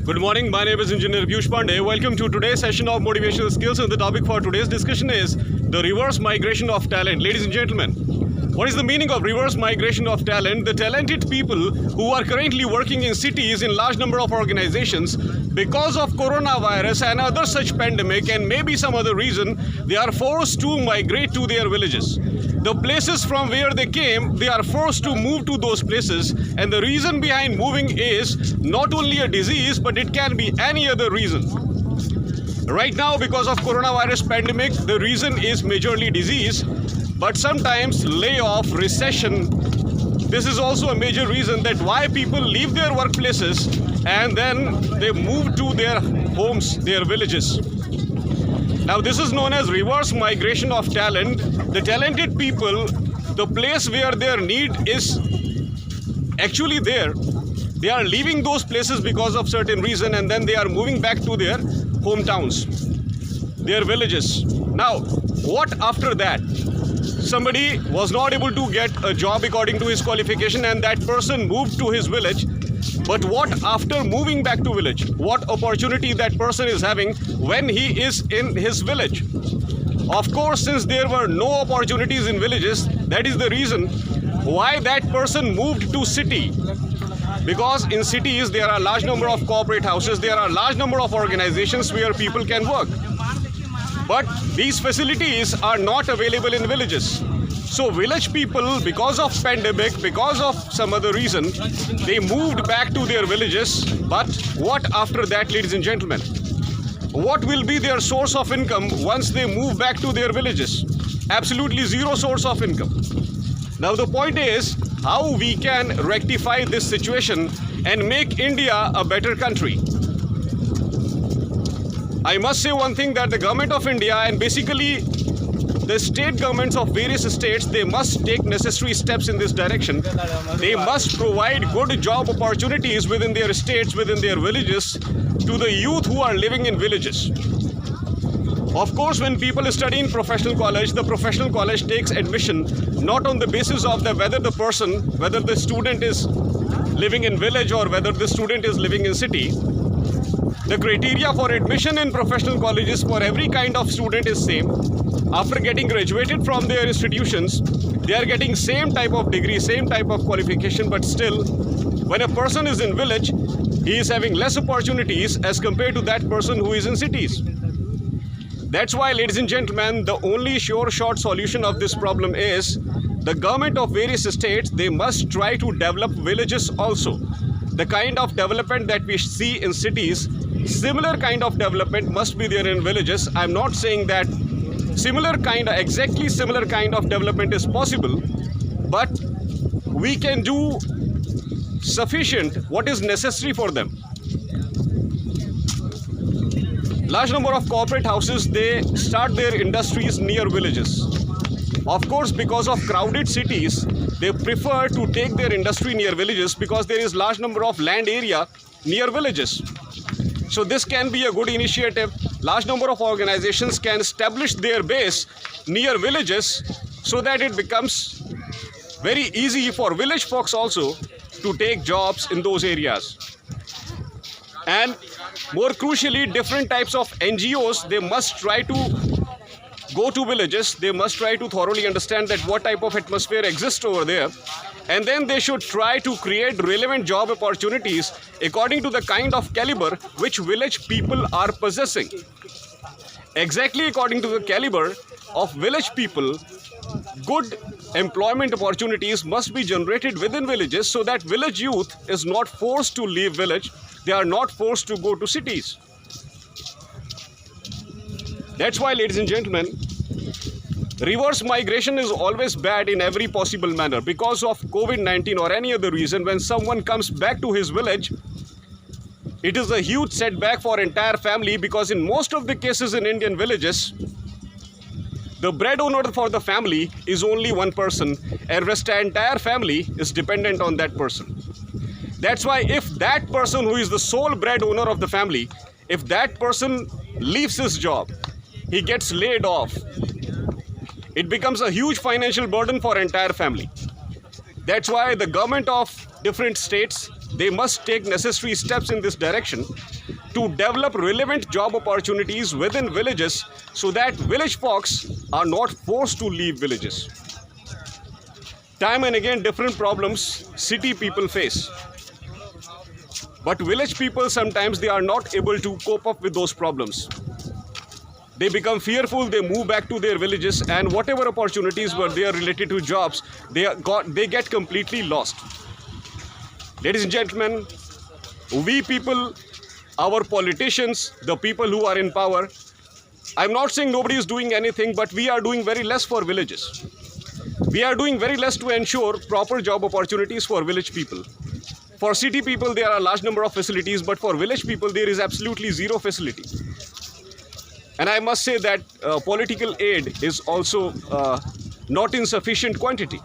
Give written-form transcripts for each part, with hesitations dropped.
Good morning, my name is Engineer Piyush Pandey. Welcome to today's session of Motivational Skills, and the topic for today's discussion is the reverse migration of talent. Ladies and gentlemen, what is the meaning of reverse migration of talent? The talented people who are currently working in cities in large number of organizations, because of coronavirus and other such pandemic and maybe some other reason, they are forced to migrate to their villages. The places from where they came, they are forced to move to those places, and the reason behind moving is not only a disease, but it can be any other reason. Right now, because of coronavirus pandemic, the reason is majorly disease, but sometimes layoff, recession. This is also a major reason that why people leave their workplaces and then they move to their homes, their villages. Now this is known as reverse migration of talent. The talented people, the place where their need is actually there, they are leaving those places because of certain reason, and then they are moving back to their hometowns, their villages. Now, what after that? Somebody was not able to get a job according to his qualification, and that person moved to his village. But what after moving back to village? What opportunity that person is having when he is in his village? Of course, since there were no opportunities in villages, that is the reason why that person moved to city. Because in cities there are large number of corporate houses, there are large number of organizations where people can work. But these facilities are not available in villages. So village people, because of pandemic, because of some other reason, they moved back to their villages. But what after that, ladies and gentlemen? What will be their source of income once they move back to their villages? Absolutely zero source of income. Now the point is how we can rectify this situation and make India a better country. I must say one thing, that the government of India and basically the state governments of various states, they must take necessary steps in this direction. They must provide good job opportunities within their states, within their villages, to the youth who are living in villages. Of course, when people study in professional college, the professional college takes admission not on the basis of whether the student is living in village or whether the student is living in city. The criteria for admission in professional colleges for every kind of student is same. After getting graduated from their institutions, they are getting same type of degree, same type of qualification, but still, when a person is in village, he is having less opportunities as compared to that person who is in cities. That's why, ladies and gentlemen, the only sure shot solution of this problem is the government of various states, they must try to develop villages also. The kind of development that we see in cities, similar kind of development must be there in villages. I'm not saying that exactly similar kind of development is possible, but we can do sufficient what is necessary for them. Large number of corporate houses, they start their industries near villages. Of course, because of crowded cities, they prefer to take their industry near villages because there is large number of land area near villages. So this can be a good initiative. Large number of organizations can establish their base near villages so that it becomes very easy for village folks also to take jobs in those areas. And more crucially, different types of NGOs, they must try to go to villages. They must try to thoroughly understand that what type of atmosphere exists over there, and then they should try to create relevant job opportunities according to the kind of caliber which village people are possessing. Exactly according to the caliber of village people, good employment opportunities must be generated within villages so that village youth is not forced to leave village. They are not forced to go to cities. That's why, ladies and gentlemen, reverse migration is always bad in every possible manner. Because of COVID-19 or any other reason, when someone comes back to his village, it is a huge setback for entire family, because in most of the cases in Indian villages, the breadwinner for the family is only one person, and rest the entire family is dependent on that person. That's why if that person who is the sole breadwinner of the family, if that person leaves his job, he gets laid off, it becomes a huge financial burden for entire family. That's why the government of different states, they must take necessary steps in this direction to develop relevant job opportunities within villages so that village folks are not forced to leave villages. Time and again, different problems city people face. But village people, sometimes they are not able to cope up with those problems. They become fearful, they move back to their villages, and whatever opportunities were there related to jobs, they get completely lost. Ladies and gentlemen, we people, our politicians, the people who are in power, I'm not saying nobody is doing anything, but we are doing very less for villages. We are doing very less to ensure proper job opportunities for village people. For city people, there are a large number of facilities, but for village people, there is absolutely zero facility. And I must say that political aid is also not in sufficient quantity.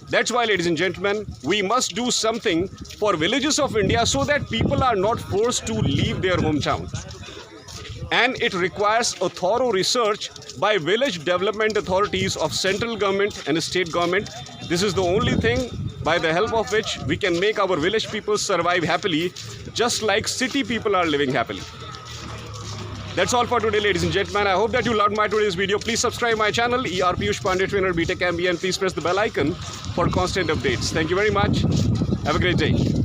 That's why, ladies and gentlemen, we must do something for villages of India so that people are not forced to leave their hometown. And it requires a thorough research by village development authorities of central government and state government. This is the only thing by the help of which we can make our village people survive happily, just like city people are living happily. That's all for today, ladies and gentlemen. I hope that you loved my today's video. Please subscribe my channel, ER Piyush Pandey, Trainer BTech MBA, and please press the bell icon for constant updates. Thank you very much. Have a great day.